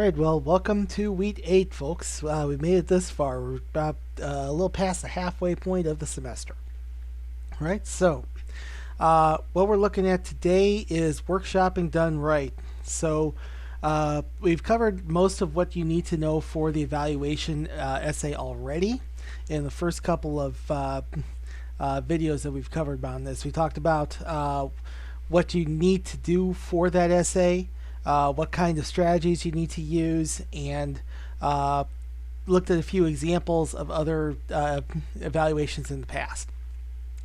right, well, welcome to week 8, folks. We made it this far. We're about a little past the halfway point of the semester. All right, so what we're looking at today is workshopping done right. So we've covered most of what you need to know for the evaluation essay already in the first couple of videos that we've covered on this. We talked about what you need to do for that essay, what kind of strategies you need to use, and looked at a few examples of other evaluations in the past.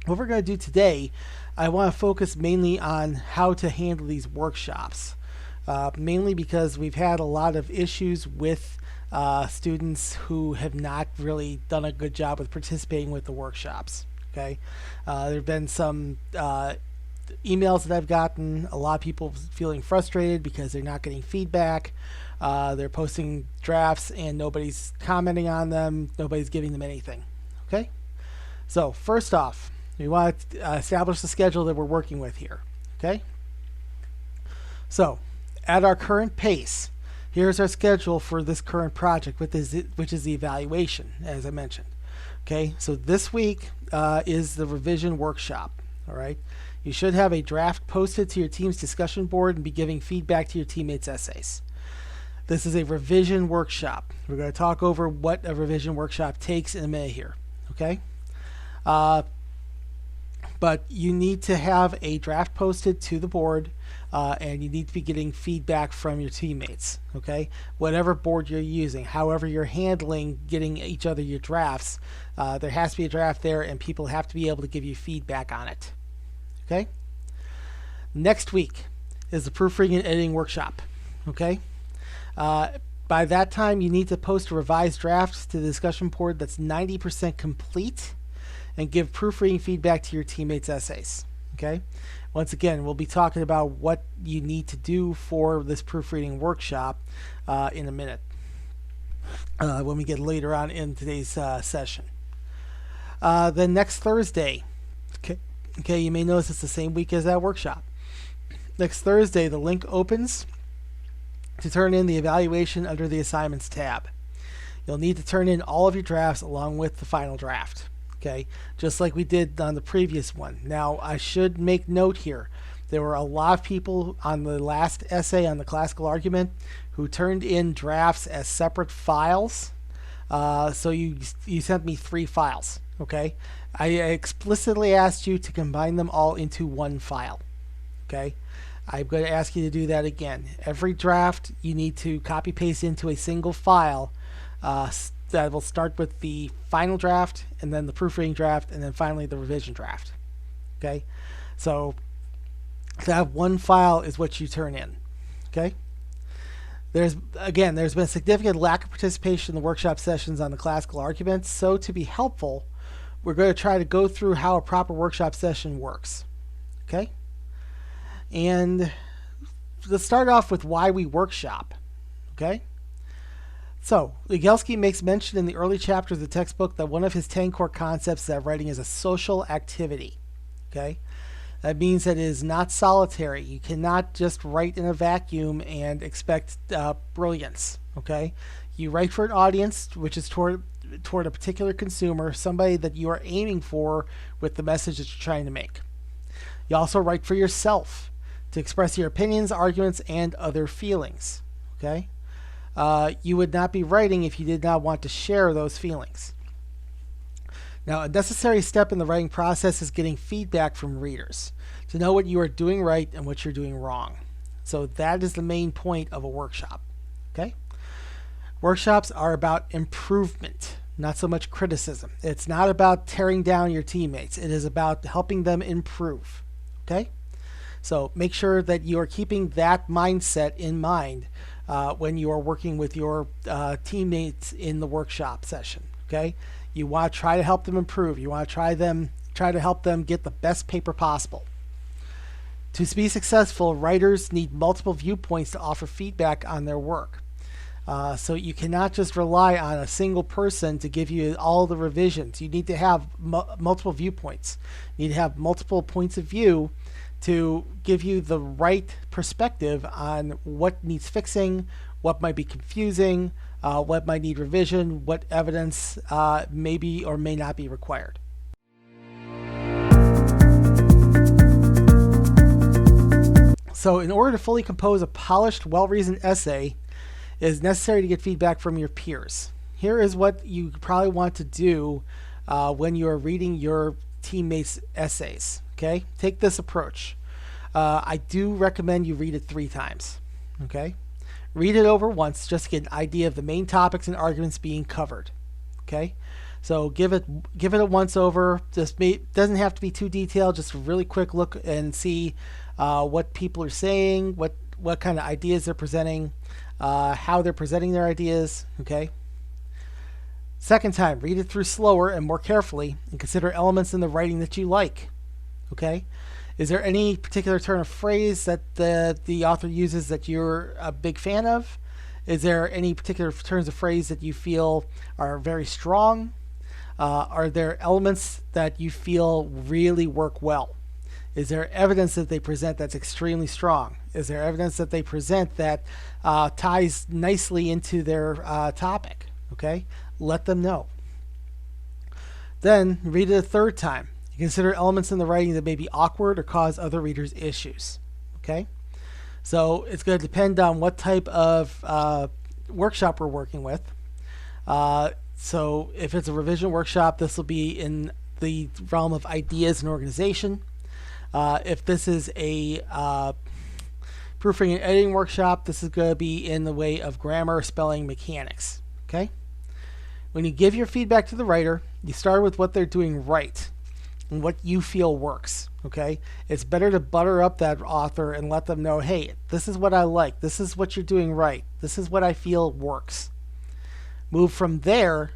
What we're going to do today, I want to focus mainly on how to handle these workshops, mainly because we've had a lot of issues with students who have not really done a good job with participating with the workshops. Okay, there have been some emails that I've gotten, a lot of people feeling frustrated because they're not getting feedback. They're posting drafts and nobody's commenting on them, nobody's giving them anything. Okay, so first off, we want to establish the schedule that we're working with here. Okay, so at our current pace, here's our schedule for this current project, which is the evaluation, as I mentioned. Okay, so this week is the revision workshop. All right, you should have a draft posted to your team's discussion board and be giving feedback to your teammates' essays. This is a revision workshop. We're going to talk over what a revision workshop takes in a minute here. Okay, but you need to have a draft posted to the board, and you need to be getting feedback from your teammates. Okay, whatever board you're using, however you're handling getting each other your drafts, there has to be a draft there, and people have to be able to give you feedback on it. Okay. Next week is the proofreading and editing workshop. Okay. By that time, you need to post a revised draft to the discussion board that's 90% complete, and give proofreading feedback to your teammates' essays. Okay. Once again, we'll be talking about what you need to do for this proofreading workshop in a minute when we get later on in today's session. Then next Thursday. Okay, you may notice it's the same week as that workshop. Next Thursday, the link opens to turn in the evaluation under the assignments tab. You'll need to turn in all of your drafts along with the final draft. Okay, just like we did on the previous one. Now, I should make note here. There were a lot of people on the last essay on the classical argument who turned in drafts as separate files. So you sent me 3 files. Okay, I explicitly asked you to combine them all into one file. Okay, I'm going to ask you to do that again. Every draft you need to copy paste into a single file that will start with the final draft, and then the proofreading draft, and then finally the revision draft. Okay, so that one file is what you turn in. Okay, there's been a significant lack of participation in the workshop sessions on the classical arguments, so to be helpful, we're going to try to go through how a proper workshop session works. Okay? And let's start off with why we workshop. Okay? So, Legalski makes mention in the early chapters of the textbook that one of his 10 core concepts is that writing is a social activity. Okay? That means that it is not solitary. You cannot just write in a vacuum and expect brilliance. Okay? You write for an audience, which is toward a particular consumer, somebody that you are aiming for with the message that you're trying to make. You also write for yourself to express your opinions, arguments, and other feelings. Okay? You would not be writing if you did not want to share those feelings. Now, a necessary step in the writing process is getting feedback from readers to know what you are doing right and what you're doing wrong. So that is the main point of a workshop. Okay? Workshops are about improvement, not so much criticism. It's not about tearing down your teammates. It is about helping them improve. Okay? So make sure that you are keeping that mindset in mind when you are working with your teammates in the workshop session. Okay? You want to try to help them improve. You want to try to help them get the best paper possible. To be successful, writers need multiple viewpoints to offer feedback on their work. So you cannot just rely on a single person to give you all the revisions. You need to have multiple viewpoints. You need to have multiple points of view to give you the right perspective on what needs fixing what might be confusing, what might need revision, what evidence may be or may not be required. So in order to fully compose a polished, well-reasoned essay, it is necessary to get feedback from your peers. Here is what you probably want to do when you are reading your teammates' essays. Okay, take this approach. I do recommend you read it 3 times. Okay, read it over once just to get an idea of the main topics and arguments being covered. Okay, so give it a once over. Doesn't have to be too detailed. Just a really quick look and see what people are saying, what kind of ideas they're presenting, how they're presenting their ideas. Okay. Second time, read it through slower and more carefully and consider elements in the writing that you like. Okay? Is there any particular turn of phrase that the author uses that you're a big fan of? Is there any particular turns of phrase that you feel are very strong? Are there elements that you feel really work well? Is there evidence that they present that's extremely strong? Is there evidence that they present that ties nicely into their topic? Okay? Let them know. Then read it a 3rd time. Consider elements in the writing that may be awkward or cause other readers issues. Okay? So it's going to depend on what type of workshop we're working with. So if it's a revision workshop, this will be in the realm of ideas and organization. If this is a proofreading and editing workshop, this is going to be in the way of grammar, spelling, mechanics. Okay? When you give your feedback to the writer, you start with what they're doing right and what you feel works. Okay? It's better to butter up that author and let them know, hey, this is what I like. This is what you're doing right. This is what I feel works. Move from there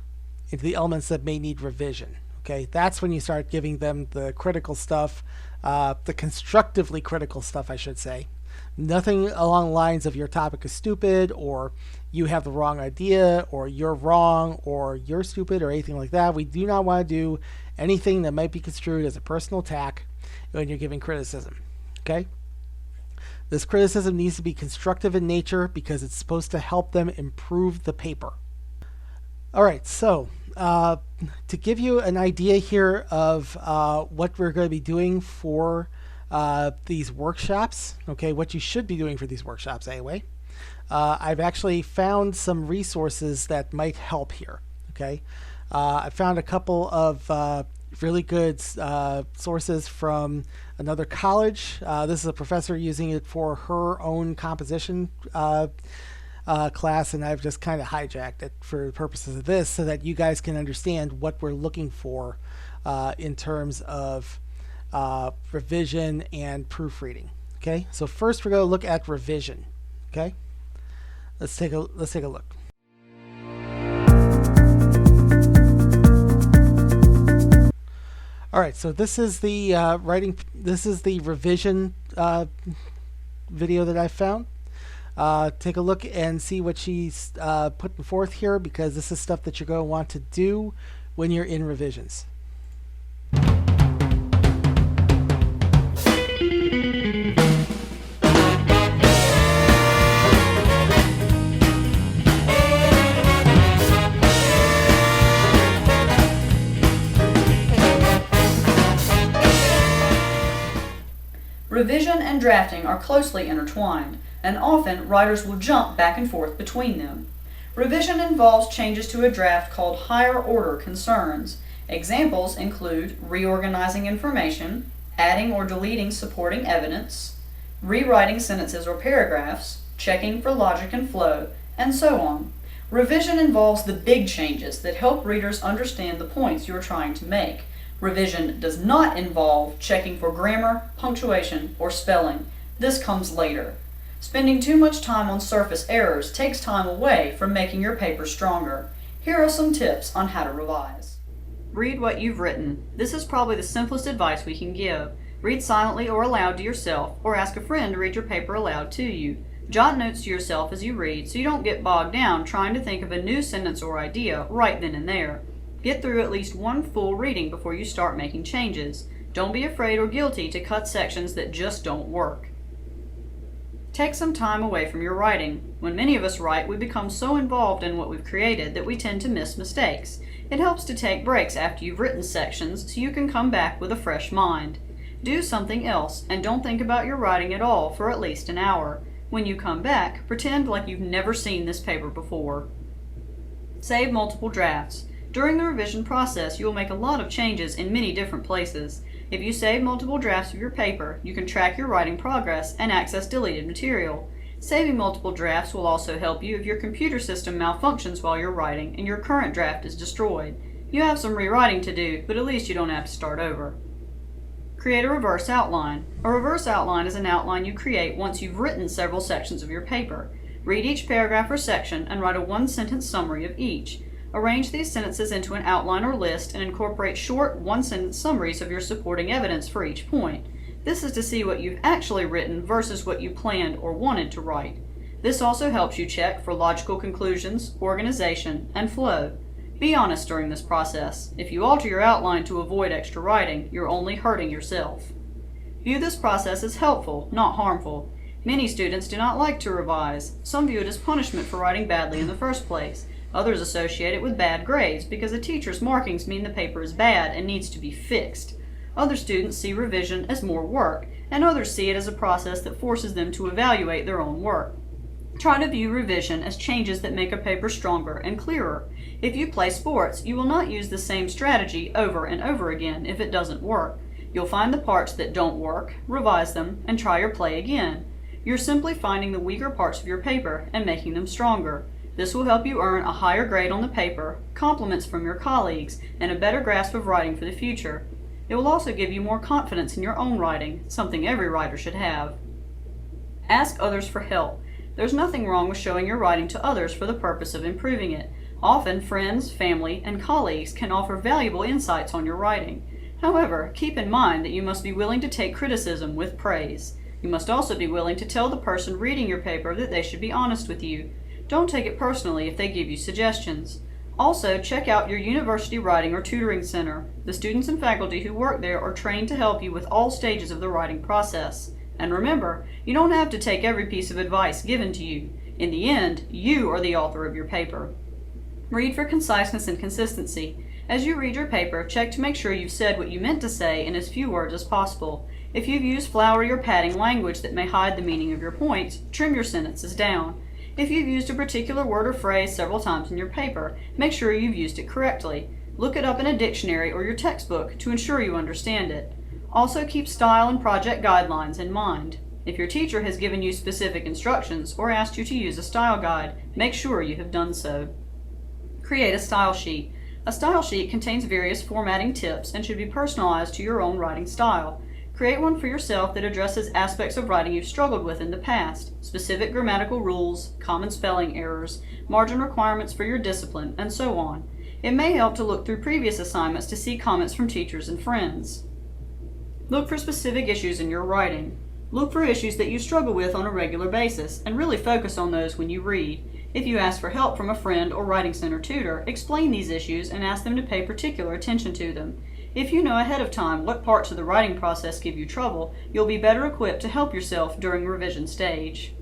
into the elements that may need revision. Okay? That's when you start giving them the critical stuff, the constructively critical stuff, I should say. Nothing along the lines of your topic is stupid, or you have the wrong idea, or you're wrong, or you're stupid, or anything like that. We do not want to do anything that might be construed as a personal attack when you're giving criticism. Okay? This criticism needs to be constructive in nature because it's supposed to help them improve the paper. All right, so to give you an idea here of what we're going to be doing for these workshops, okay, what you should be doing for these workshops anyway, I've actually found some resources that might help here. Okay, I found a couple of really good sources from another college. This is a professor using it for her own composition class, and I've just kind of hijacked it for the purposes of this so that you guys can understand what we're looking for in terms of revision and proofreading. Okay, so first we're going to look at revision. Okay, let's take a look. All right, so this is the This is the revision video that I found. Take a look and see what she's putting forth here, because this is stuff that you're going to want to do when you're in revisions. Revision and drafting are closely intertwined, and often writers will jump back and forth between them. Revision involves changes to a draft called higher order concerns. Examples include reorganizing information, adding or deleting supporting evidence, rewriting sentences or paragraphs, checking for logic and flow, and so on. Revision involves the big changes that help readers understand the points you're trying to make. Revision does not involve checking for grammar, punctuation, or spelling. This comes later. Spending too much time on surface errors takes time away from making your paper stronger. Here are some tips on how to revise. Read what you've written. This is probably the simplest advice we can give. Read silently or aloud to yourself, or ask a friend to read your paper aloud to you. Jot notes to yourself as you read so you don't get bogged down trying to think of a new sentence or idea right then and there. Get through at least one full reading before you start making changes. Don't be afraid or guilty to cut sections that just don't work. Take some time away from your writing. When many of us write, we become so involved in what we've created that we tend to miss mistakes. It helps to take breaks after you've written sections so you can come back with a fresh mind. Do something else and don't think about your writing at all for at least an hour. When you come back, pretend like you've never seen this paper before. Save multiple drafts. During the revision process, you will make a lot of changes in many different places. If you save multiple drafts of your paper, you can track your writing progress and access deleted material. Saving multiple drafts will also help you if your computer system malfunctions while you're writing and your current draft is destroyed. You have some rewriting to do, but at least you don't have to start over. Create a reverse outline. A reverse outline is an outline you create once you've written several sections of your paper. Read each paragraph or section and write a one-sentence summary of each. Arrange these sentences into an outline or list and incorporate short one-sentence summaries of your supporting evidence for each point. This is to see what you've actually written versus what you planned or wanted to write. This also helps you check for logical conclusions, organization, and flow. Be honest during this process. If you alter your outline to avoid extra writing, you're only hurting yourself. View this process as helpful, not harmful. Many students do not like to revise. Some view it as punishment for writing badly in the first place. Others associate it with bad grades because a teacher's markings mean the paper is bad and needs to be fixed. Other students see revision as more work, and others see it as a process that forces them to evaluate their own work. Try to view revision as changes that make a paper stronger and clearer. If you play sports, you will not use the same strategy over and over again if it doesn't work. You'll find the parts that don't work, revise them, and try your play again. You're simply finding the weaker parts of your paper and making them stronger. This will help you earn a higher grade on the paper, compliments from your colleagues, and a better grasp of writing for the future. It will also give you more confidence in your own writing, something every writer should have. Ask others for help. There's nothing wrong with showing your writing to others for the purpose of improving it. Often, friends, family, and colleagues can offer valuable insights on your writing. However, keep in mind that you must be willing to take criticism with praise. You must also be willing to tell the person reading your paper that they should be honest with you. Don't take it personally if they give you suggestions. Also, check out your university writing or tutoring center. The students and faculty who work there are trained to help you with all stages of the writing process. And remember, you don't have to take every piece of advice given to you. In the end, you are the author of your paper. Read for conciseness and consistency. As you read your paper, check to make sure you've said what you meant to say in as few words as possible. If you've used flowery or padding language that may hide the meaning of your points, trim your sentences down. If you've used a particular word or phrase several times in your paper, make sure you've used it correctly. Look it up in a dictionary or your textbook to ensure you understand it. Also keep style and project guidelines in mind. If your teacher has given you specific instructions or asked you to use a style guide, make sure you have done so. Create a style sheet. A style sheet contains various formatting tips and should be personalized to your own writing style. Create one for yourself that addresses aspects of writing you've struggled with in the past, specific grammatical rules, common spelling errors, margin requirements for your discipline, and so on. It may help to look through previous assignments to see comments from teachers and friends. Look for specific issues in your writing. Look for issues that you struggle with on a regular basis, and really focus on those when you read. If you ask for help from a friend or writing center tutor, explain these issues and ask them to pay particular attention to them. If you know ahead of time what parts of the writing process give you trouble, you'll be better equipped to help yourself during revision stage.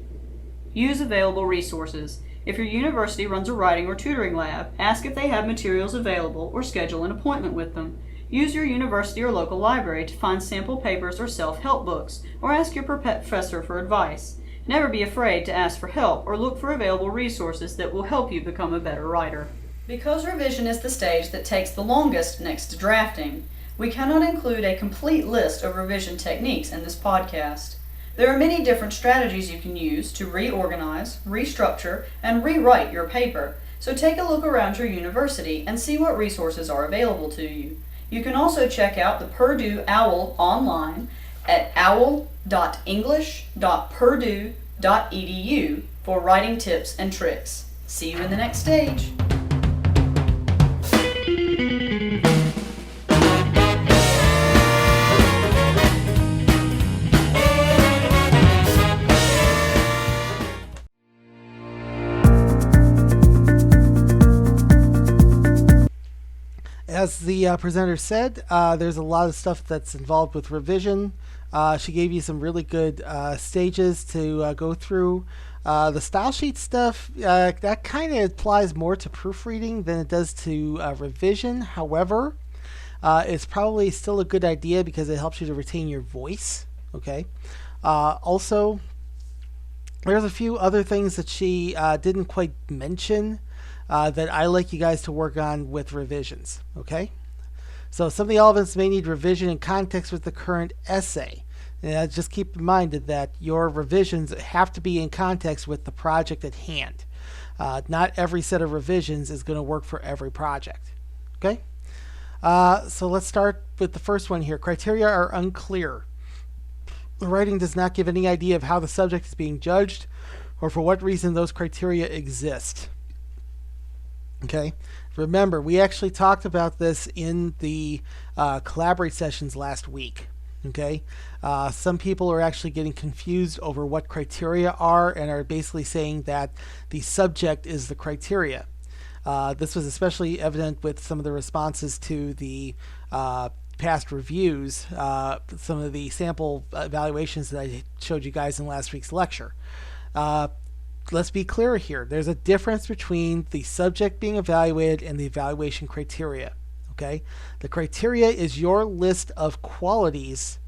Use available resources. If your university runs a writing or tutoring lab, ask if they have materials available or schedule an appointment with them. Use your university or local library to find sample papers or self-help books, or ask your professor for advice. Never be afraid to ask for help or look for available resources that will help you become a better writer. Because revision is the stage that takes the longest next to drafting, we cannot include a complete list of revision techniques in this podcast. There are many different strategies you can use to reorganize, restructure, and rewrite your paper, so take a look around your university and see what resources are available to you. You can also check out the Purdue OWL online at owl.english.purdue.edu for writing tips and tricks. See you in the next stage. As the presenter said, there's a lot of stuff that's involved with revision. She gave you some really good stages to go through. The style sheet stuff, that kind of applies more to proofreading than it does to revision. However, it's probably still a good idea because it helps you to retain your voice. Okay. Also, there's a few other things that she didn't quite mention that I like you guys to work on with revisions. Okay. So some of the elements may need revision in context with the current essay. And just keep in mind that your revisions have to be in context with the project at hand. Not every set of revisions is going to work for every project. Okay? So let's start with the first one here. Criteria are unclear. The writing does not give any idea of how the subject is being judged or for what reason those criteria exist. Okay? Remember, we actually talked about this in the Collaborate sessions last week. Okay, some people are actually getting confused over what criteria are and are basically saying that the subject is the criteria. This was especially evident with some of the responses to the past reviews, some of the sample evaluations that I showed you guys in last week's lecture. Let's be clear here. There's a difference between the subject being evaluated and the evaluation criteria. Okay? The criteria is your list of qualities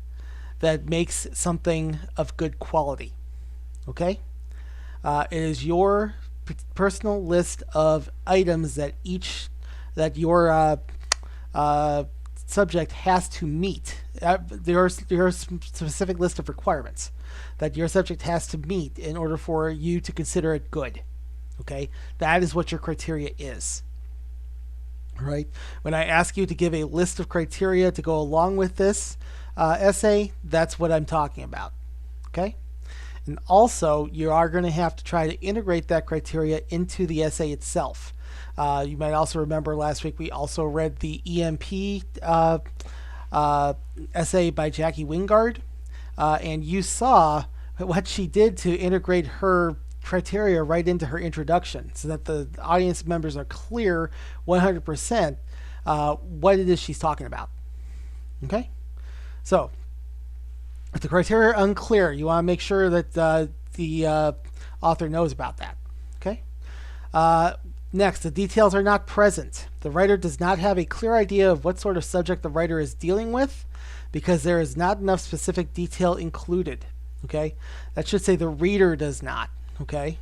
that makes something of good quality. Okay? It is your personal list of items that your subject has to meet. There are specific list of requirements that your subject has to meet in order for you to consider it good. Okay? That is what your criteria is. Right? When I ask you to give a list of criteria to go along with this essay, that's what I'm talking about. Okay? And also, you are going to have to try to integrate that criteria into the essay itself. You might also remember last week we also read the EMP essay by Jackie Wingard, and you saw what she did to integrate her criteria right into her introduction so that the audience members are clear 100% what it is she's talking about. Okay? So, if the criteria are unclear, you want to make sure that the author knows about that. Okay? Next, the details are not present. The writer does not have a clear idea of what sort of subject the writer is dealing with because there is not enough specific detail included. Okay? That should say the reader does not. Okay?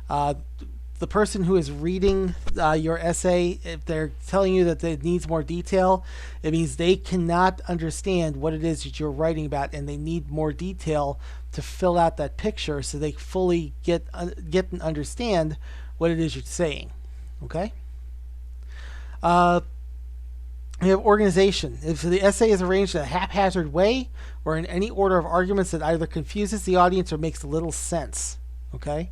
The person who is reading your essay, if they're telling you that it needs more detail, it means they cannot understand what it is that you're writing about, and they need more detail to fill out that picture so they fully get and understand what it is you're saying. Okay? We have organization. If the essay is arranged in a haphazard way or in any order of arguments that either confuses the audience or makes little sense. Okay?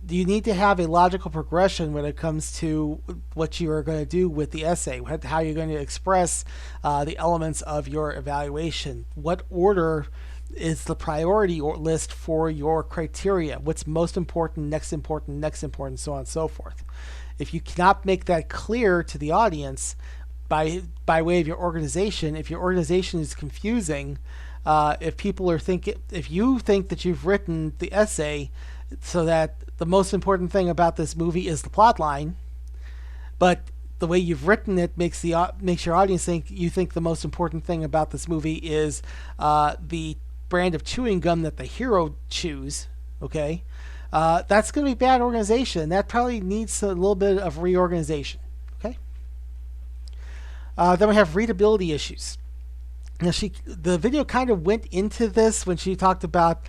You need to have a logical progression when it comes to what you are going to do with the essay, how you're going to express the elements of your evaluation. What order is the priority list for your criteria? What's most important, next important, so on and so forth. If you cannot make that clear to the audience by way of your organization, if your organization is confusing, if you think that you've written the essay so that the most important thing about this movie is the plot line, but the way you've written it makes your audience think you think the most important thing about this movie is the brand of chewing gum that the hero chews. Okay, that's going to be bad organization. That probably needs a little bit of reorganization. Okay. Then we have readability issues. Now the video kind of went into this when she talked about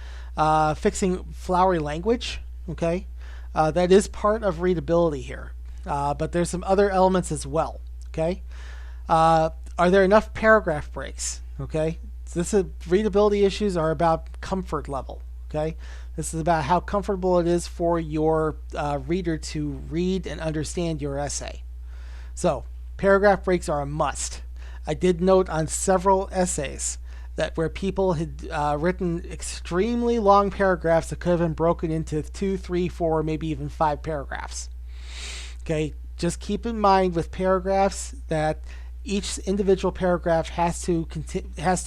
fixing flowery language. Okay, that is part of readability here, but there's some other elements as well. Okay, are there enough paragraph breaks? Okay, so readability issues are about comfort level. Okay, this is about how comfortable it is for your reader to read and understand your essay. So paragraph breaks are a must. I did note on several essays that where people had written extremely long paragraphs that could have been broken into 2, 3, 4, maybe even 5 paragraphs. Okay, just keep in mind with paragraphs that each individual paragraph has to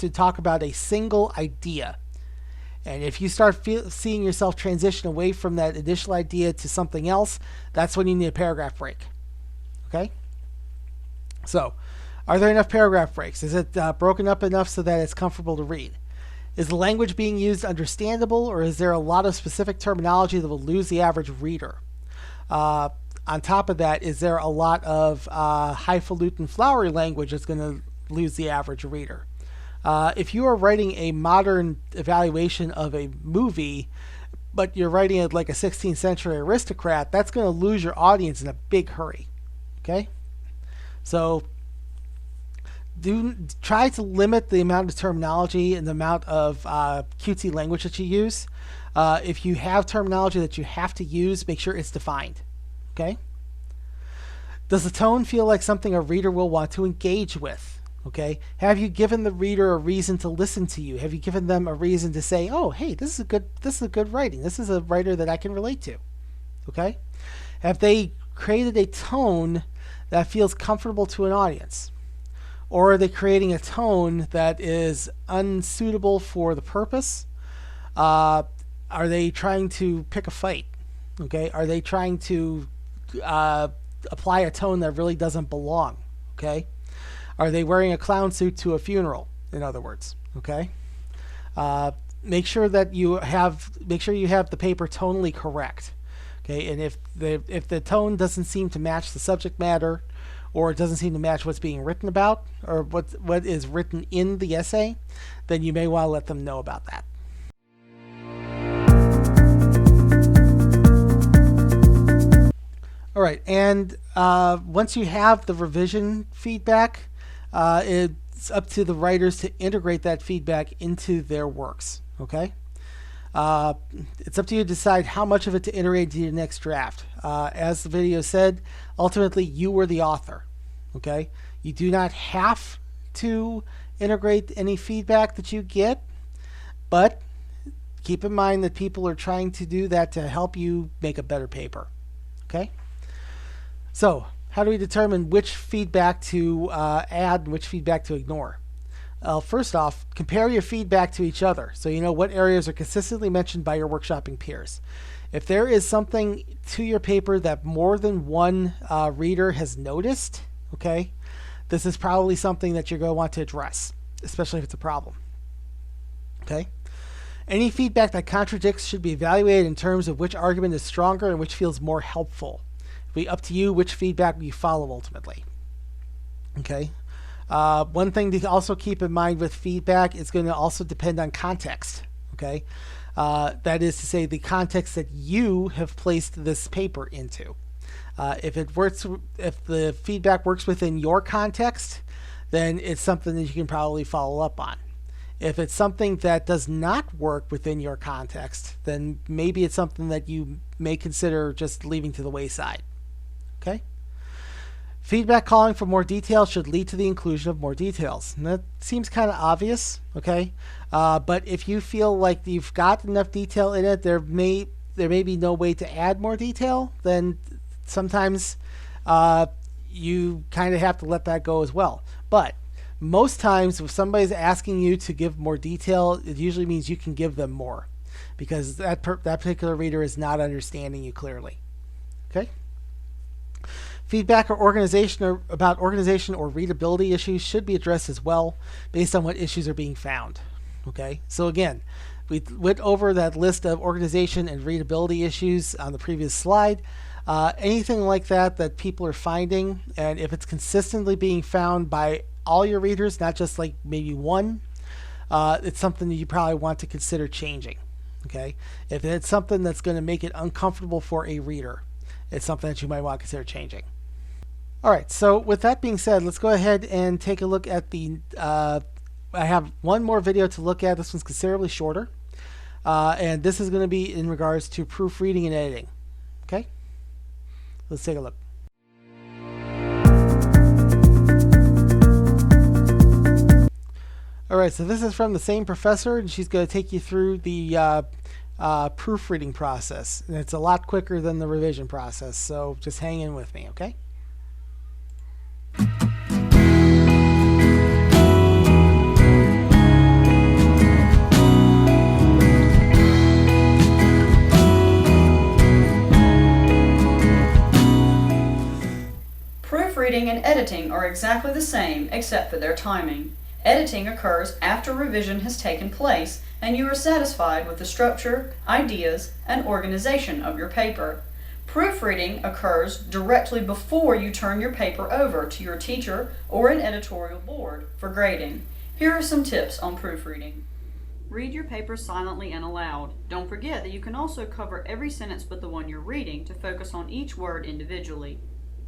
talk about a single idea. And if you start seeing yourself transition away from that initial idea to something else, that's when you need a paragraph break. Okay? So, are there enough paragraph breaks? Is it broken up enough so that it's comfortable to read? Is the language being used understandable, or is there a lot of specific terminology that will lose the average reader? On top of that, is there a lot of highfalutin flowery language that's going to lose the average reader? If you are writing a modern evaluation of a movie, but you're writing it like a 16th century aristocrat, that's going to lose your audience in a big hurry. Okay? So try to limit the amount of terminology and the amount of cutesy language that you use. If you have terminology that you have to use, make sure it's defined. Okay? Does the tone feel like something a reader will want to engage with? Okay? Have you given the reader a reason to listen to you? Have you given them a reason to say, "Oh, hey, this is a good writing. This is a writer that I can relate to." Okay? Have they created a tone that feels comfortable to an audience? Or are they creating a tone that is unsuitable for the purpose? Are they trying to pick a fight? Okay? Are they trying to apply a tone that really doesn't belong? Okay? Are they wearing a clown suit to a funeral? In other words, okay? Make sure you have the paper tonally correct. Okay, and if the tone doesn't seem to match the subject matter, or it doesn't seem to match what's being written about, or what is written in the essay, then you may want to let them know about that. All right, and once you have the revision feedback, it's up to the writers to integrate that feedback into their works. Okay, it's up to you to decide how much of it to integrate into your next draft. As the video said, ultimately you were the author. Okay, you do not have to integrate any feedback that you get, but keep in mind that people are trying to do that to help you make a better paper. Okay. So, how do we determine which feedback to add and which feedback to ignore? First off, compare your feedback to each other so you know what areas are consistently mentioned by your workshopping peers. If there is something to your paper that more than one reader has noticed, okay, this is probably something that you're going to want to address, especially if it's a problem. Okay? Any feedback that contradicts should be evaluated in terms of which argument is stronger and which feels more helpful. It'll be up to you which feedback you follow ultimately. Okay. One thing to also keep in mind with feedback is going to also depend on context. Okay. That is to say, the context that you have placed this paper into. If the feedback works within your context, then it's something that you can probably follow up on. If it's something that does not work within your context, then maybe it's something that you may consider just leaving to the wayside. Okay? Feedback calling for more details should lead to the inclusion of more details. And that seems kind of obvious, okay? But if you feel like you've got enough detail in it, there may be no way to add more detail, then sometimes you kind of have to let that go as well. But most times if somebody's asking you to give more detail, it usually means you can give them more, because that particular reader is not understanding you clearly. Okay? Feedback about organization or readability issues should be addressed as well, based on what issues are being found. Okay, so again, we went over that list of organization and readability issues on the previous slide. Anything like that people are finding, and if it's consistently being found by all your readers, not just like maybe one, it's something that you probably want to consider changing. Okay, if it's something that's going to make it uncomfortable for a reader, it's something that you might want to consider changing. All right, so with that being said, let's go ahead and take a look at the, I have one more video to look at. This one's considerably shorter. And this is going to be in regards to proofreading and editing. Okay? Let's take a look. All right, so this is from the same professor, and she's going to take you through the proofreading process. And it's a lot quicker than the revision process, so just hang in with me, okay? editing are exactly the same except for their timing. Editing occurs after revision has taken place and you are satisfied with the structure, ideas, and organization of your paper. Proofreading occurs directly before you turn your paper over to your teacher or an editorial board for grading. Here are some tips on proofreading. Read your paper silently and aloud. Don't forget that you can also cover every sentence but the one you're reading to focus on each word individually.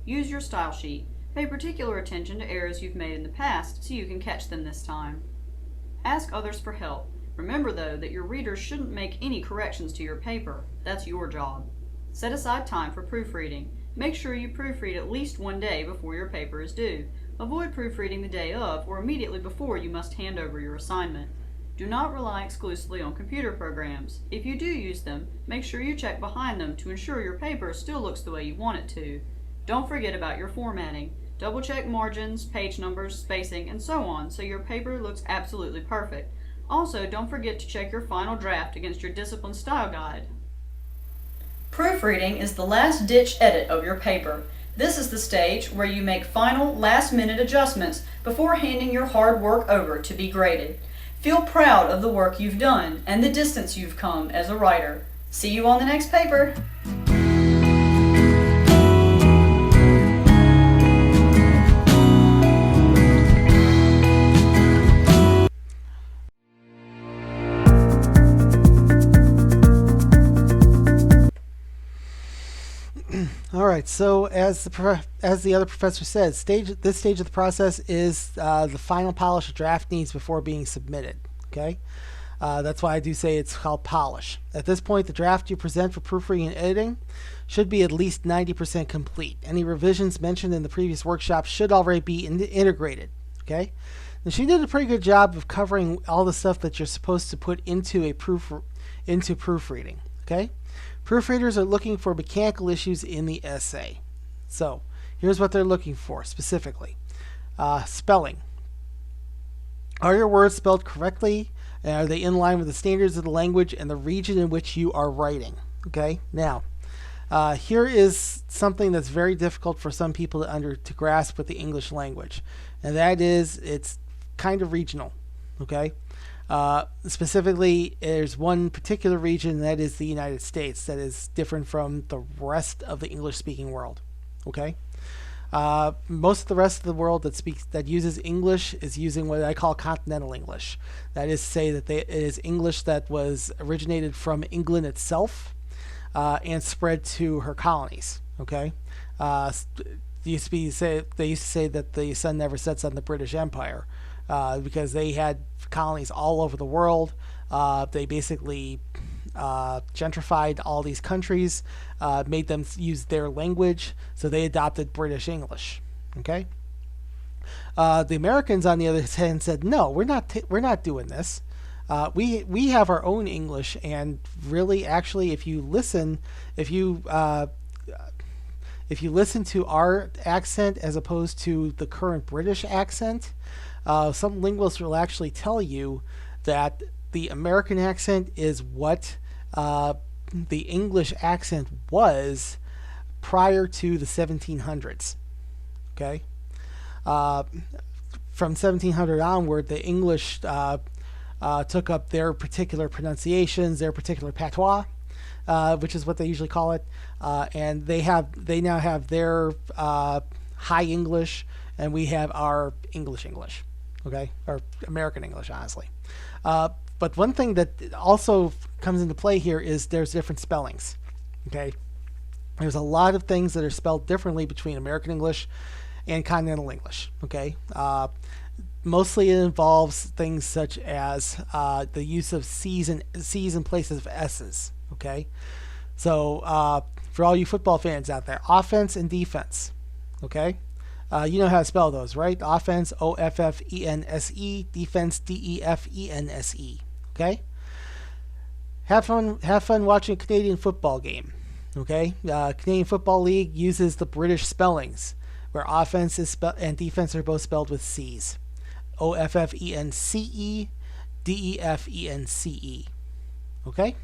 Use your style sheet. Pay particular attention to errors you've made in the past so you can catch them this time. Ask others for help. Remember though that your readers shouldn't make any corrections to your paper. That's your job. Set aside time for proofreading. Make sure you proofread at least one day before your paper is due. Avoid proofreading the day of or immediately before you must hand over your assignment. Do not rely exclusively on computer programs. If you do use them, make sure you check behind them to ensure your paper still looks the way you want it to. Don't forget about your formatting. Double check margins, page numbers, spacing, and so on so your paper looks absolutely perfect. Also, don't forget to check your final draft against your discipline style guide. Proofreading is the last-ditch edit of your paper. This is the stage where you make final, last-minute adjustments before handing your hard work over to be graded. Feel proud of the work you've done and the distance you've come as a writer. See you on the next paper. All right. So as the other professor says, this stage of the process is the final polish a draft needs before being submitted. Okay. That's why I do say it's called polish. At this point, the draft you present for proofreading and editing should be at least 90% complete. Any revisions mentioned in the previous workshop should already be integrated. Okay. Now she did a pretty good job of covering all the stuff that you're supposed to put into proofreading. Okay. Proofreaders are looking for mechanical issues in the essay. So here's what they're looking for specifically. Spelling. Are your words spelled correctly? And are they in line with the standards of the language and the region in which you are writing? Okay. Now, here is something that's very difficult for some people to grasp with the English language, and that is it's kind of regional. Okay. Specifically, there's one particular region that is the United States that is different from the rest of the English-speaking world. Okay, most of the rest of the world that uses English is using what I call continental English. That is to say that it is English that was originated from England itself and spread to her colonies. Okay, they used to say that the sun never sets on the British Empire. Because they had colonies all over the world. They basically gentrified all these countries, made them use their language, so they adopted British English. Okay. The Americans, on the other hand, said, "No, we're not doing this. We have our own English, and really, actually, if you listen to our accent as opposed to the current British accent." Some linguists will actually tell you that the American accent is what the English accent was prior to the 1700s. Okay, from 1700 onward, the English took up their particular pronunciations, their particular patois, which is what they usually call it, and they now have their High English, and we have our English. Okay, or American English, honestly. But one thing that also comes into play here is there's different spellings. Okay, there's a lot of things that are spelled differently between American English and Continental English. Okay, mostly it involves things such as the use of C's in places of S's. Okay, so for all you football fans out there, offense and defense. Okay. You know how to spell those, right? Offense, O-F-F-E-N-S-E. Defense, D-E-F-E-N-S-E. Okay? Have fun watching a Canadian football game. Okay? Canadian Football League uses the British spellings, where offense and defense are both spelled with C's. O-F-F-E-N-C-E, D-E-F-E-N-C-E. Okay?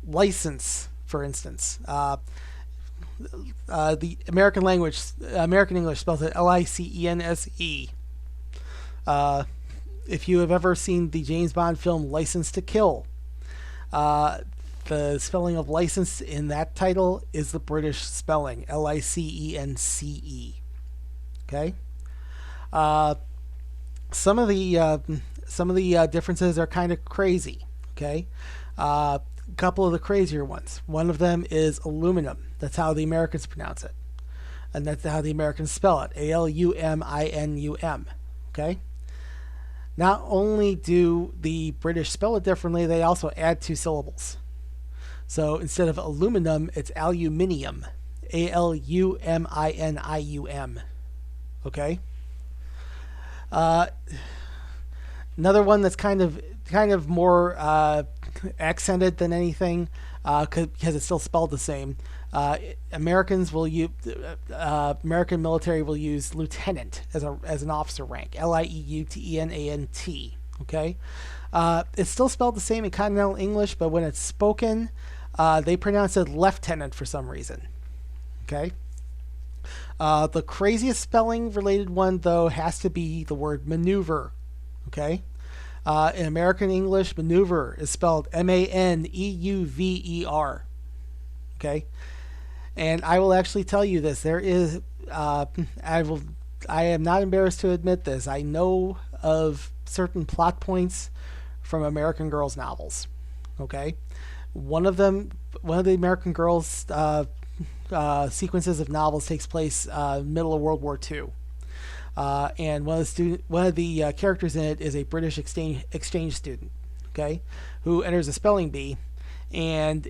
License, for instance. the American English spells it License. If you have ever seen the James Bond film License to Kill, the spelling of license in that title is the British spelling, Licence. Okay. Some of the differences are kind of crazy. Okay. A couple of the crazier ones. One of them is aluminum. That's how the Americans pronounce it, and that's how the Americans spell it, Aluminum. Okay. Not only do the British spell it differently, they also add 2 syllables. So instead of aluminum, it's aluminium, Aluminium. Okay. Another one that's kind of more accented than anything, because it's still spelled the same. American military will use lieutenant as an officer rank, Lieutenant. Okay, it's still spelled the same in Continental English, but when it's spoken, they pronounce it lieutenant for some reason. Okay. The craziest spelling related one, though, has to be the word maneuver. Okay. In American English, maneuver is spelled Maneuver. Okay. And I will actually tell you this. There is, I am not embarrassed to admit this. I know of certain plot points from American Girls novels. Okay. One of the American Girls sequences of novels takes place middle of World War II. And one of the characters in it is a British exchange student, okay, who enters a spelling bee, and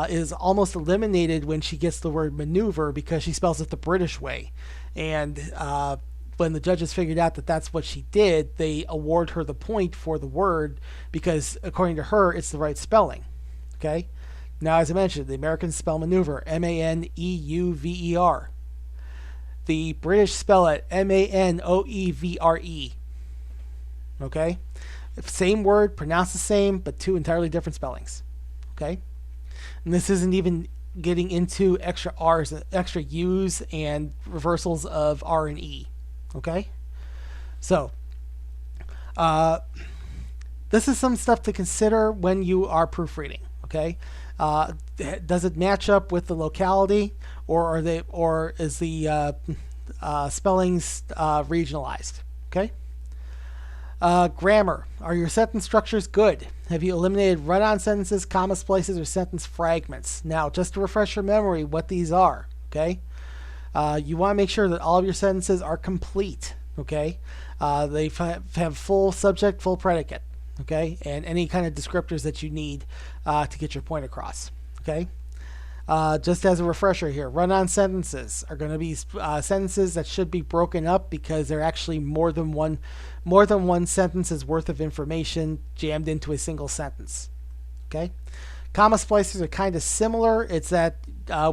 is almost eliminated when she gets the word maneuver because she spells it the British way. And when the judges figured out that that's what she did, they award her the point for the word because, according to her, it's the right spelling. Okay. Now, as I mentioned, the Americans spell maneuver Maneuver. The British spell it Manoevre. Okay? Same word, pronounced the same, but 2 entirely different spellings. Okay? And this isn't even getting into extra R's, extra U's, and reversals of R and E. Okay? So, this is some stuff to consider when you are proofreading. Okay? Does it match up with the locality, or is the spellings regionalized? Okay. Grammar. Are your sentence structures good? Have you eliminated run-on sentences, comma splices, or sentence fragments? Now, just to refresh your memory, what these are. Okay. You want to make sure that all of your sentences are complete. Okay. They have full subject, full predicate. Okay, and any kind of descriptors that you need to get your point across. Okay, just as a refresher here, run-on sentences are going to be sentences that should be broken up because they're actually more than one sentence's worth of information jammed into a single sentence. Okay, comma splicers are kind of similar. It's that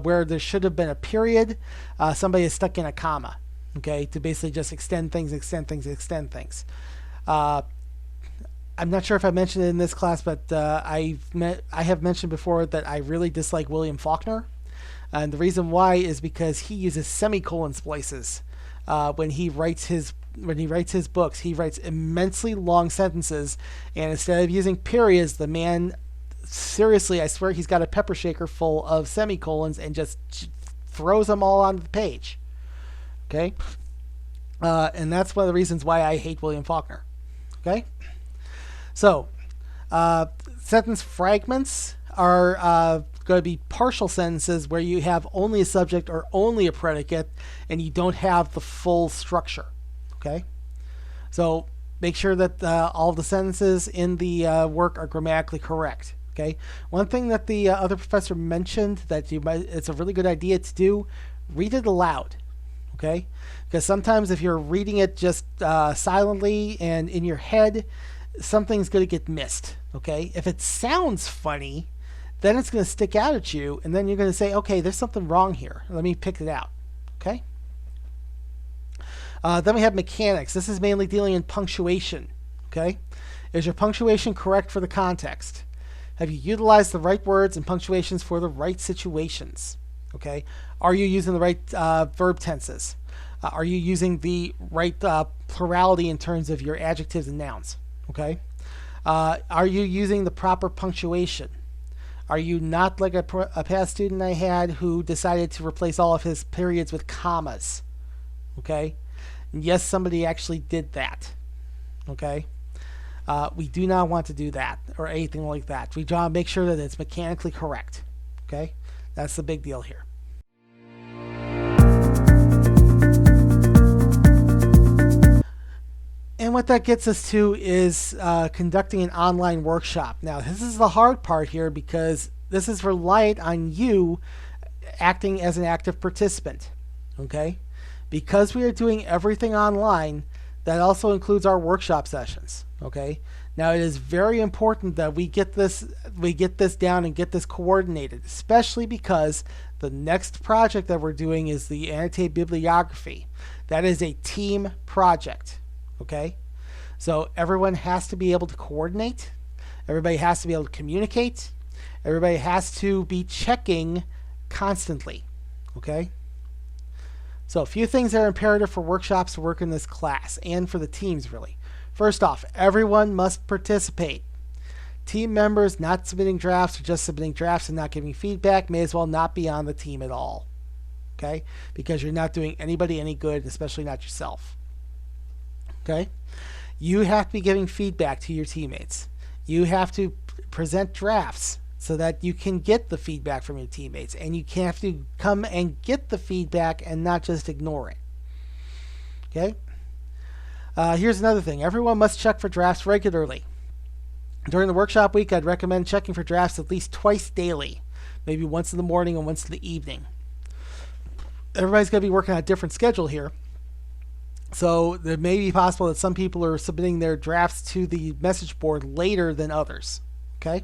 where there should have been a period, somebody is stuck in a comma. Okay, to basically just extend things. I'm not sure if I mentioned it in this class, but I have mentioned before that I really dislike William Faulkner, and the reason why is because he uses semicolon splices when he writes his books. He writes immensely long sentences, and instead of using periods, the man, seriously, I swear, he's got a pepper shaker full of semicolons and just throws them all onto the page. Okay, and that's one of the reasons why I hate William Faulkner. Okay. So, sentence fragments are going to be partial sentences where you have only a subject or only a predicate and you don't have the full structure. Okay? So, make sure that all of the sentences in the work are grammatically correct. Okay? One thing that the other professor mentioned that it's a really good idea to do, read it aloud. Okay? Because sometimes if you're reading it just silently and in your head, something's going to get missed. Okay? If it sounds funny, then it's going to stick out at you, and then you're going to say, okay, there's something wrong here. Let me pick it out. Okay? Then we have mechanics. This is mainly dealing in punctuation. Okay? Is your punctuation correct for the context? Have you utilized the right words and punctuations for the right situations? Okay, are you using the right verb tenses? Are you using the right plurality in terms of your adjectives and nouns? Okay, are you using the proper punctuation? Are you not like a past student I had who decided to replace all of his periods with commas? Okay, and yes, somebody actually did that. Okay, we do not want to do that or anything like that. We want to make sure that it's mechanically correct. Okay, that's the big deal here. And what that gets us to is conducting an online workshop. Now, this is the hard part here because this is reliant on you acting as an active participant. Okay? Because we are doing everything online, that also includes our workshop sessions. Okay? Now, it is very important that we get this down and get this coordinated, especially because the next project that we're doing is the annotated bibliography. That is a team project. Okay, so everyone has to be able to coordinate, everybody has to be able to communicate, everybody has to be checking constantly. Okay, so a few things that are imperative for workshops to work in this class and for the teams really. First off, everyone must participate. Team members not submitting drafts or just submitting drafts and not giving feedback may as well not be on the team at all. Okay, because you're not doing anybody any good, especially not yourself. Okay, you have to be giving feedback to your teammates. You have to present drafts so that you can get the feedback from your teammates, and you have to come and get the feedback and not just ignore it. Okay, here's another thing. Everyone must check for drafts regularly. During the workshop week, I'd recommend checking for drafts at least twice daily, maybe once in the morning and once in the evening. Everybody's going to be working on a different schedule here. So it may be possible that some people are submitting their drafts to the message board later than others, okay?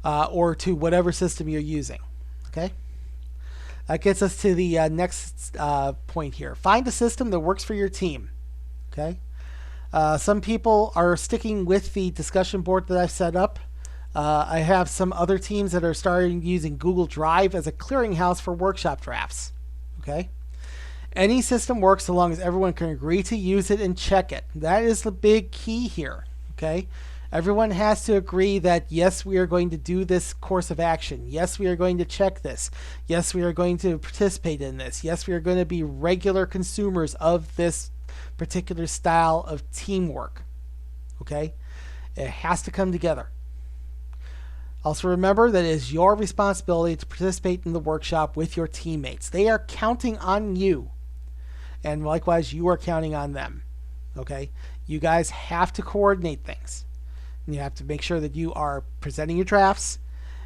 Or to whatever system you're using, okay? That gets us to the next point here. Find a system that works for your team, okay? Some people are sticking with the discussion board that I've set up. I have some other teams that are starting using Google Drive as a clearinghouse for workshop drafts, okay? Any system works so long as everyone can agree to use it and check it. That is the big key here. Okay, everyone has to agree that yes, we are going to do this course of action. Yes, we are going to check this. Yes, we are going to participate in this. Yes, we are going to be regular consumers of this particular style of teamwork. Okay, it has to come together. Also remember that it is your responsibility to participate in the workshop with your teammates. They are counting on you. And likewise, you are counting on them. Okay? You guys have to coordinate things. And you have to make sure that you are presenting your drafts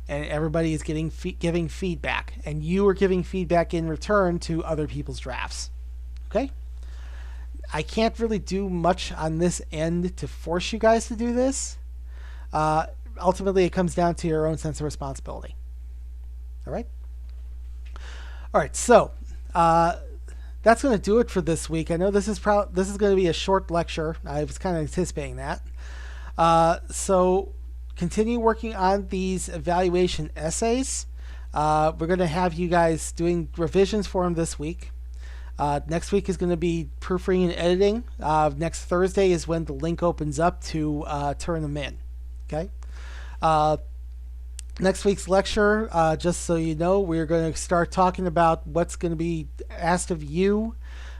and everybody is giving feedback. And you are giving feedback in return to other people's drafts. Okay? I can't really do much on this end to force you guys to do this. Ultimately, it comes down to your own sense of responsibility. All right? All right, so that's going to do it for this week. I know this is going to be a short lecture. I was kind of anticipating that. So continue working on these evaluation essays. We're going to have you guys doing revisions for them this week. Next week is going to be proofreading and editing. Next Thursday is when the link opens up to turn them in. Okay. Next week's lecture, just so you know, we're going to start talking about what's going to be asked of you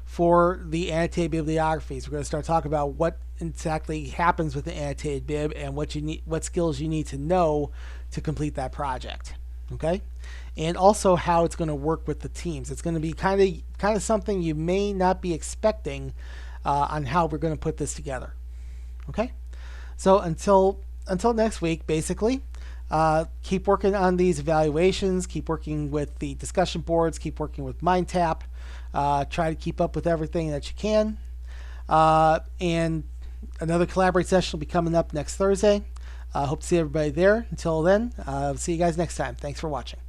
for the annotated bibliographies. We're going to start talking about what exactly happens with the annotated bib and what skills you need to know to complete that project. Okay, and also how it's going to work with the teams. It's going to be kind of something you may not be expecting on how we're going to put this together. Okay, so until next week, basically. Keep working on these evaluations, keep working with the discussion boards, keep working with MindTap, try to keep up with everything that you can. And another Collaborate session will be coming up next Thursday. Hope to see everybody there. Until then, see you guys next time. Thanks for watching.